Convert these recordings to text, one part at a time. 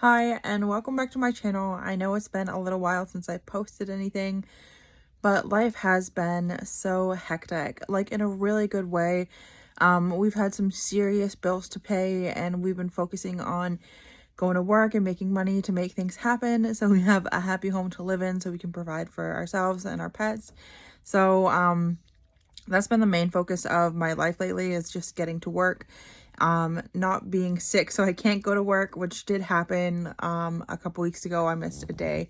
Hi, and welcome back to my channel. I know it's been a little while since I posted anything, but life has been so hectic, like in a really good way. We've had some serious bills to pay, and we've been focusing on going to work and making money to make things happen so we have a happy home to live in so we can provide for ourselves and our pets. So, that's been the main focus of my life lately, is just getting to work, not being sick so I can't go to work, which did happen a couple weeks ago. I missed a day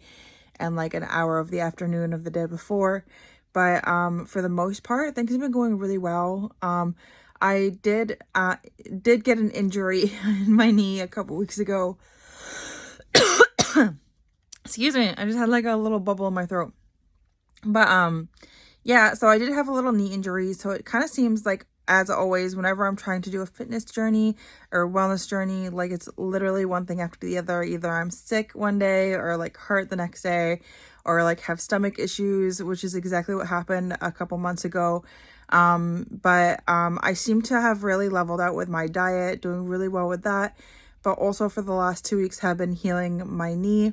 and like an hour of the afternoon of the day before, but for the most part things have been going really well. I did get an injury in my knee a couple weeks ago. Excuse me, I just had like a little bubble in my throat. But yeah, so I did have a little knee injury, so it kind of seems like, as always, whenever I'm trying to do a fitness journey or wellness journey, like it's literally one thing after the other. Either I'm sick one day or like hurt the next day, or like have stomach issues, which is exactly what happened a couple months ago. But I seem to have really leveled out with my diet, doing really well with that, but also for the last 2 weeks have been healing my knee.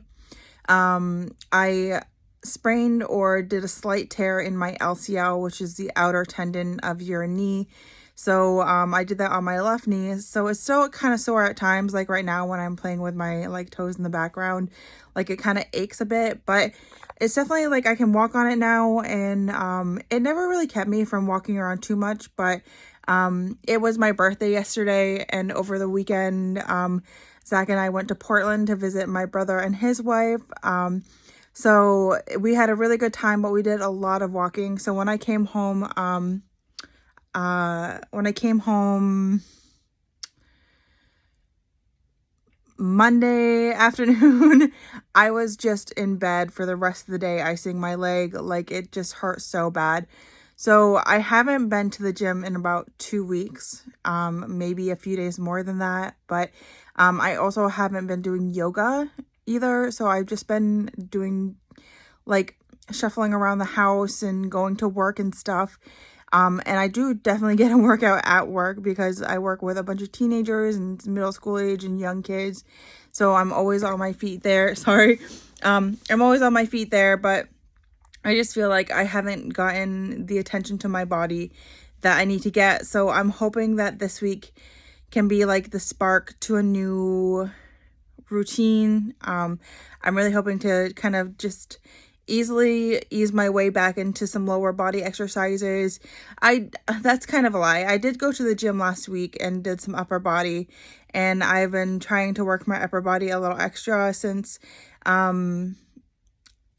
I sprained or did a slight tear in my LCL, which is the outer tendon of your knee. So I did that on my left knee. So it's still kind of sore at times, like right now when I'm playing with my like toes in the background, like it kind of aches a bit, but it's definitely like I can walk on it now. And it never really kept me from walking around too much, but it was my birthday yesterday, and over the weekend, Zach and I went to Portland to visit my brother and his wife. So we had a really good time, but we did a lot of walking. So when I came home, Monday afternoon, I was just in bed for the rest of the day, icing my leg. Like it just hurt so bad. So I haven't been to the gym in about 2 weeks, maybe a few days more than that. But I also haven't been doing yoga either. So I've just been doing like shuffling around the house and going to work and stuff. And I do definitely get a workout at work because I work with a bunch of teenagers and middle school age and young kids. So I'm always on my feet there. Sorry. I'm always on my feet there, but I just feel like I haven't gotten the attention to my body that I need to get. So I'm hoping that this week can be like the spark to a new routine. I'm really hoping to kind of just easily ease my way back into some lower body exercises. That's kind of a lie. I did go to the gym last week and did some upper body, and I've been trying to work my upper body a little extra since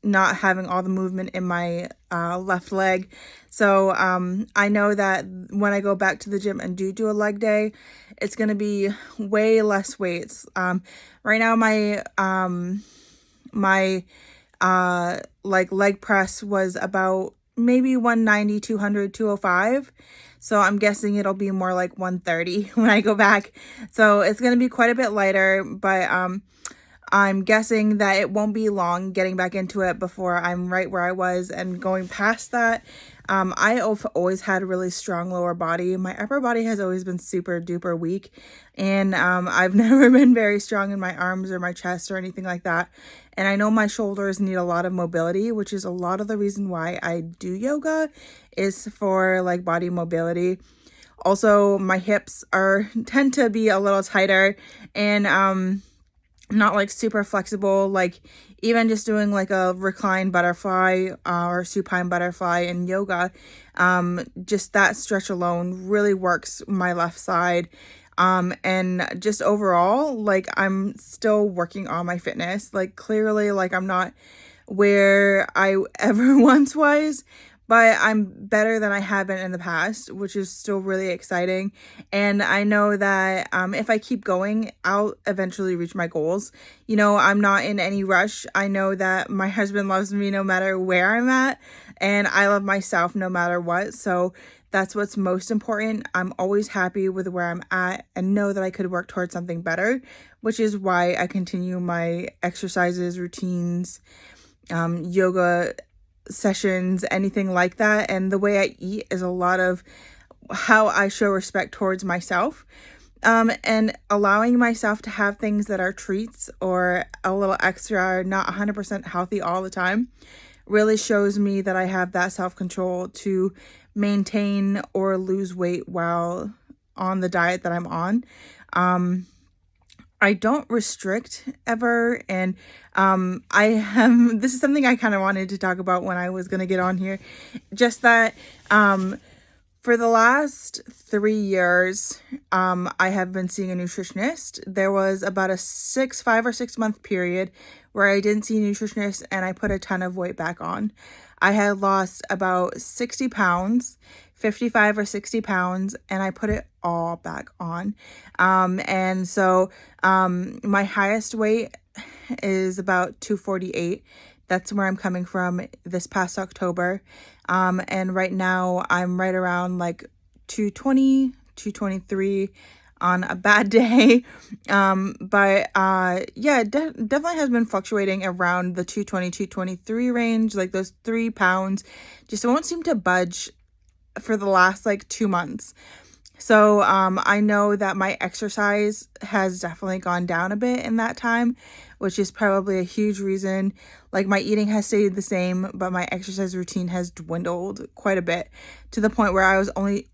not having all the movement in my left leg. So I know that when I go back to the gym and do a leg day, it's going to be way less weights. Right now my like leg press was about maybe 190, 200, 205. So I'm guessing it'll be more like 130 when I go back. So it's going to be quite a bit lighter, but I'm guessing that it won't be long getting back into it before I'm right where I was and going past that. I've always had a really strong lower body. My upper body has always been super duper weak, and I've never been very strong in my arms or my chest or anything like that. And I know my shoulders need a lot of mobility, which is a lot of the reason why I do yoga, is for like body mobility. Also, my hips tend to be a little tighter, and not like super flexible. Like even just doing like a reclined butterfly or supine butterfly in yoga, just that stretch alone really works my left side. And just overall, like I'm still working on my fitness. Like clearly, like I'm not where I ever once was, but I'm better than I have been in the past, which is still really exciting. And I know that if I keep going, I'll eventually reach my goals. You know, I'm not in any rush. I know that my husband loves me no matter where I'm at, and I love myself no matter what. So that's what's most important. I'm always happy with where I'm at and know that I could work towards something better, which is why I continue my exercises, routines, yoga sessions, anything like that. And the way I eat is a lot of how I show respect towards myself. And allowing myself to have things that are treats or a little extra, not 100% healthy all the time, really shows me that I have that self-control to maintain or lose weight while on the diet that I'm on. I don't restrict ever, and I have this is something I kind of wanted to talk about when I was going to get on here. Just that for the last 3 years, I have been seeing a nutritionist. There was about a 5 or 6 month period where I didn't see a nutritionist and I put a ton of weight back on. I had lost about 60 pounds, 55 or 60 pounds, and I put it all back on. And so my highest weight is about 248. That's where I'm coming from this past October. And right now I'm right around like 220, 223 on a bad day. But yeah, definitely has been fluctuating around the 220, 223 range. Like those 3 pounds just won't seem to budge for the last like 2 months. So I know that my exercise has definitely gone down a bit in that time, which is probably a huge reason. Like my eating has stayed the same, but my exercise routine has dwindled quite a bit to the point where I was only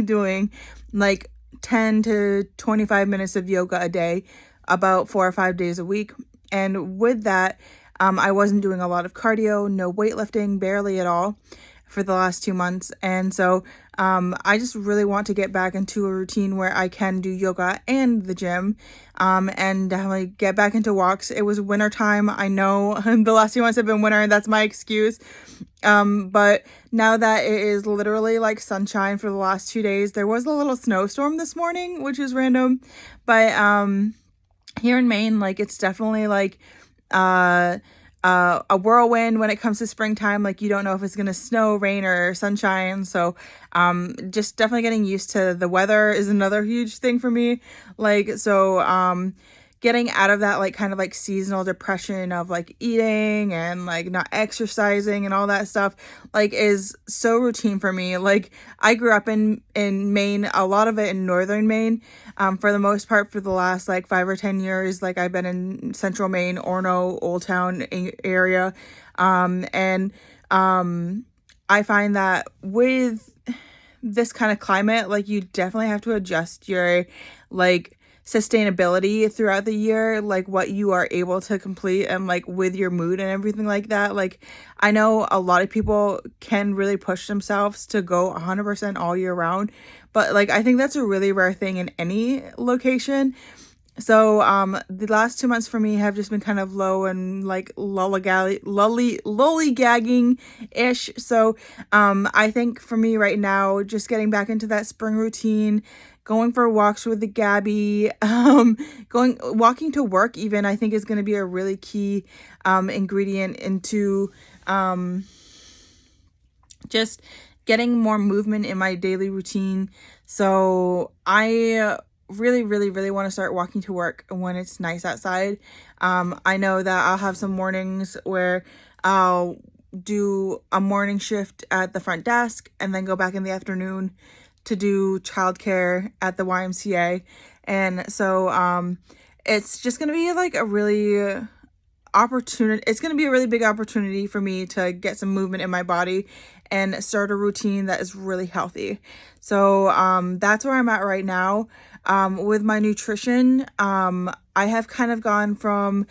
doing like 10 to 25 minutes of yoga a day, about 4 or 5 days a week. And with that, I wasn't doing a lot of cardio, no weightlifting, barely at all for the last 2 months. And so I just really want to get back into a routine where I can do yoga and the gym, and definitely get back into walks. It was winter time. I know the last few months have been winter, and that's my excuse. But now that it is literally like sunshine for the last 2 days, there was a little snowstorm this morning, which is random. But here in Maine, like it's definitely like a whirlwind when it comes to springtime. Like you don't know if it's gonna snow, rain, or sunshine. So just definitely getting used to the weather is another huge thing for me. Like so getting out of that like kind of like seasonal depression of like eating and like not exercising and all that stuff like is so routine for me. Like I grew up in Maine, a lot of it in northern Maine. For the most part, for the last like 5 or 10 years, like I've been in central Maine, Orono, Old Town area. And I find that with this kind of climate, like you definitely have to adjust your like sustainability throughout the year, like what you are able to complete and like with your mood and everything like that. Like I know a lot of people can really push themselves to go 100% all year round, but like I think that's a really rare thing in any location. So the last 2 months for me have just been kind of low and like lollygagging ish. So I think for me right now, just getting back into that spring routine, going for walks with the Gabby, walking to work even, I think is going to be a really key ingredient into just getting more movement in my daily routine. So I really want to start walking to work when it's nice outside. I know that I'll have some mornings where I'll do a morning shift at the front desk and then go back in the afternoon to do childcare at the YMCA. And so it's just going to be like a really opportunity. It's going to be a really big opportunity for me to get some movement in my body and start a routine that is really healthy. So that's where I'm at right now. With my nutrition, I have kind of gone from,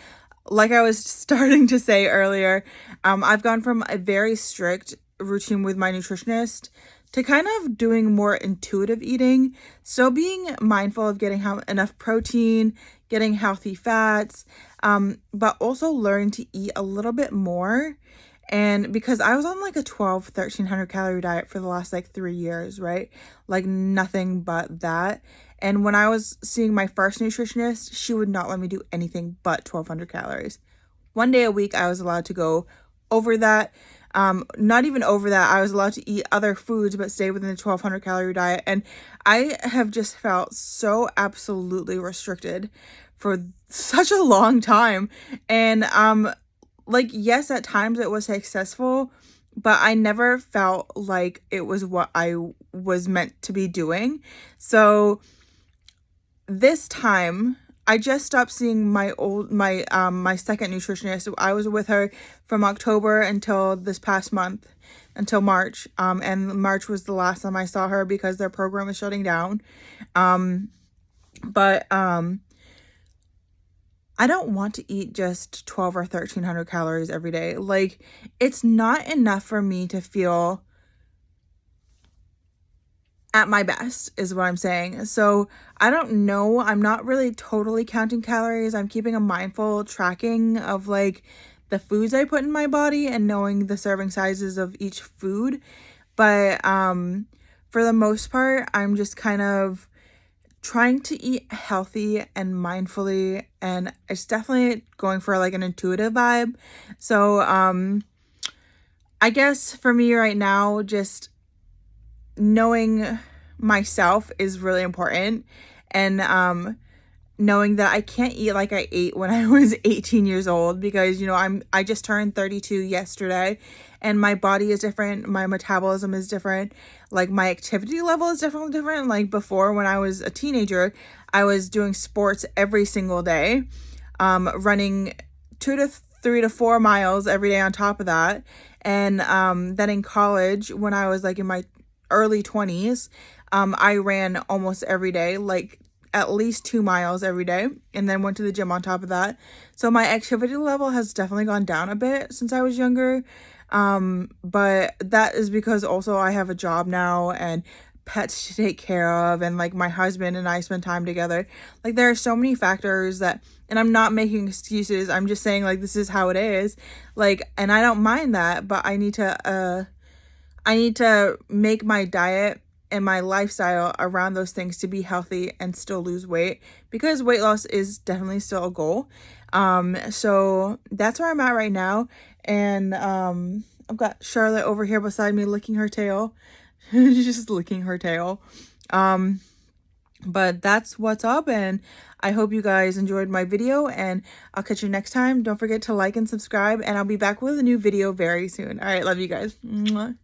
like I was starting to say earlier, I've gone from a very strict routine with my nutritionist to kind of doing more intuitive eating, still being mindful of getting enough protein, getting healthy fats, but also learning to eat a little bit more. And because I was on like a 1,300 calorie diet for the last like 3 years, right? Like nothing but that. And when I was seeing my first nutritionist, she would not let me do anything but 1,200 calories. One day a week, I was allowed to go over that. Not even over that, I was allowed to eat other foods, but stay within the 1,200 calorie diet. And I have just felt so absolutely restricted for such a long time. And like, yes, at times it was successful, but I never felt like it was what I was meant to be doing. So this time I just stopped seeing my second nutritionist. I was with her from October until this past month, until March. And March was the last time I saw her because their program is shutting down. But I don't want to eat just 12 or 1300 calories every day. Like, it's not enough for me to feel at my best, is what I'm saying. So I don't know. I'm not really totally counting calories. I'm keeping a mindful tracking of like the foods I put in my body and knowing the serving sizes of each food. But for the most part, I'm just kind of trying to eat healthy and mindfully, and it's definitely going for like an intuitive vibe. So I guess for me right now, just knowing myself is really important, and knowing that I can't eat like I ate when I was 18 years old, because you know I just turned 32 yesterday, and my body is different, my metabolism is different, like my activity level is definitely different. Like before, when I was a teenager, I was doing sports every single day, running 2 to 3 to 4 miles every day on top of that. And then in college, when I was like in my early 20s, I ran almost every day, like at least 2 miles every day, and then went to the gym on top of that. So my activity level has definitely gone down a bit since I was younger. But that is because also I have a job now and pets to take care of, and like my husband and I spend time together. Like there are so many factors that, and I'm not making excuses, I'm just saying like this is how it is. Like, and I don't mind that, but I need to make my diet and my lifestyle around those things to be healthy and still lose weight, because weight loss is definitely still a goal. So that's where I'm at right now. And I've got Charlotte over here beside me licking her tail. She's just licking her tail. But that's what's up, and I hope you guys enjoyed my video, and I'll catch you next time. Don't forget to like and subscribe, and I'll be back with a new video very soon. All right, love you guys. Mwah.